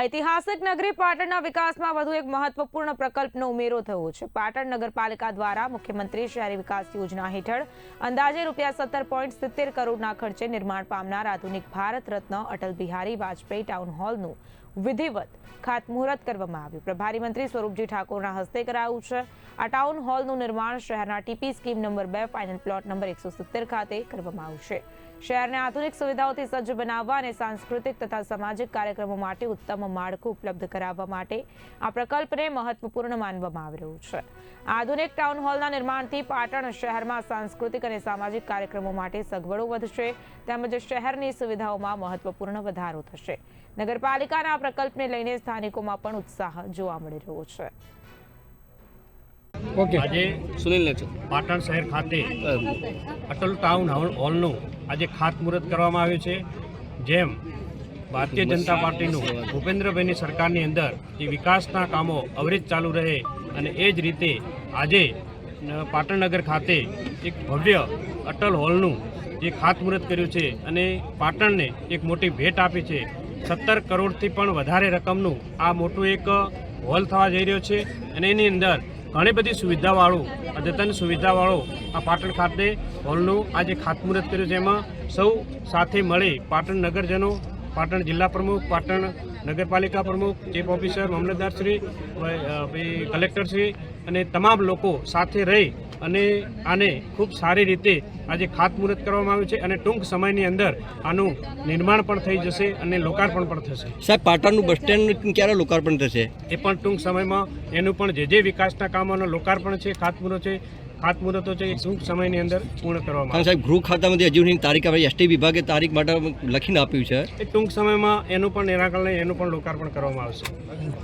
ઐતિહાસિક નગરી પાટણના વિકાસમાં વધુ એક મહત્વપૂર્ણ પ્રકલ્પનો ઉમેરો થયો છે। પાટણ નગરપાલિકા દ્વારા મુખ્યમંત્રી શહેરી વિકાસ યોજના હેઠળ અંદાજે ₹17.70 કરોડના ખર્ચે નિર્માણ પામનાર આધુનિક ભારત રત્ન અટલ બિહારી વાજપેયી ટાઉન હોલનું વિધિવત ખાતમુહૂર્ત કરવામાં આવ્યું। પ્રભારી મંત્રી સ્વરૂપજી ઠાકોરના હસ્તે કરાયું છે। આ ટાઉન હોલનું નિર્માણ શહેરના TP scheme number 2 final plot number 170 ખાતે કરવામાં આવશે। શહેરને આધુનિક સુવિધાઓથી સજ્જ બનાવવા અને સાંસ્કૃતિક તથા સામાજિક કાર્યક્રમો માટે ઉત્તમ માળખું ઉપલબ્ધ કરાવવા માટે આ પ્રકલ્પને મહત્વપૂર્ણ માનવામાં આવી રહ્યું છે। આધુનિક ટાઉન હોલના નિર્માણથી પાટણ શહેરમાં સાંસ્કૃતિક અને સામાજિક કાર્યક્રમો માટે સગવડો વધશે તેમજ શહેરની સુવિધાઓમાં મહત્વપૂર્ણ વધારો થશે। નગરપાલિકાના પ્રકલ્પને લઈને સ્થાનિકોમાં પણ ઉત્સાહ જોવા મળી રહ્યો છે। આજે સુનિલ પાટણ શહેર ખાતે અટલ ટાઉન હોલનું આજે ખાતમુહૂર્ત કરવામાં આવ્યું છે। જેમ ભારતીય જનતા પાર્ટીનું ભૂપેન્દ્રભાઈની સરકારની અંદર જે વિકાસના કામો અવિરત ચાલુ રહે અને એ જ રીતે આજે પાટણ નગર ખાતે એક ભવ્ય અટલ હોલનું જે ખાતમુહૂર્ત કર્યું છે અને પાટણને એક મોટી ભેટ આપી છે। 17 કરોડથી પણ વધારે રકમનું આ મોટું એક હોલ થવા જઈ રહ્યો છે અને એની અંદર ઘણી બધી સુવિધાવાળું અદ્યતન સુવિધાવાળું આ પાટણ ખાતે હોલનું આજે ખાતમુહૂર્ત કર્યું છે। એમાં સૌ સાથે મળી પાટણ નગરજનો, પાટણ જિલ્લા પ્રમુખ, પાટણ નગરપાલિકા પ્રમુખ, ચીફ ઓફિસર, મામલતદારશ્રી, કલેક્ટરશ્રી અને તમામ લોકો સાથે રહી અને આને ખૂબ સારી રીતે આજે ખાતમુહૂર્ત કરવામાં આવ્યું છે અને ટૂંક સમયની અંદર આનું નિર્માણ પણ થઈ જશે અને લોકાર્પણ પણ થશે। સાહેબ, પાટણનું બસ સ્ટેન્ડ ક્યારે લોકાર્પણ થશે? એ પણ ટૂંક સમયમાં એનું પણ જે વિકાસના કામોનું લોકાર્પણ છે, ખાતમુહૂર્તો છે એ ટૂંક સમયની અંદર પૂર્ણ કરવામાં આવશે। સાહેબ, ગૃહ ખાતામાંથી હજુ સુધી તારીખ આવે, એસટી વિભાગે તારીખ માટે લખીને આપ્યું છે, એ ટૂંક સમયમાં એનું પણ નિરાકરણ લઈ એનું પણ લોકાર્પણ કરવામાં આવશે।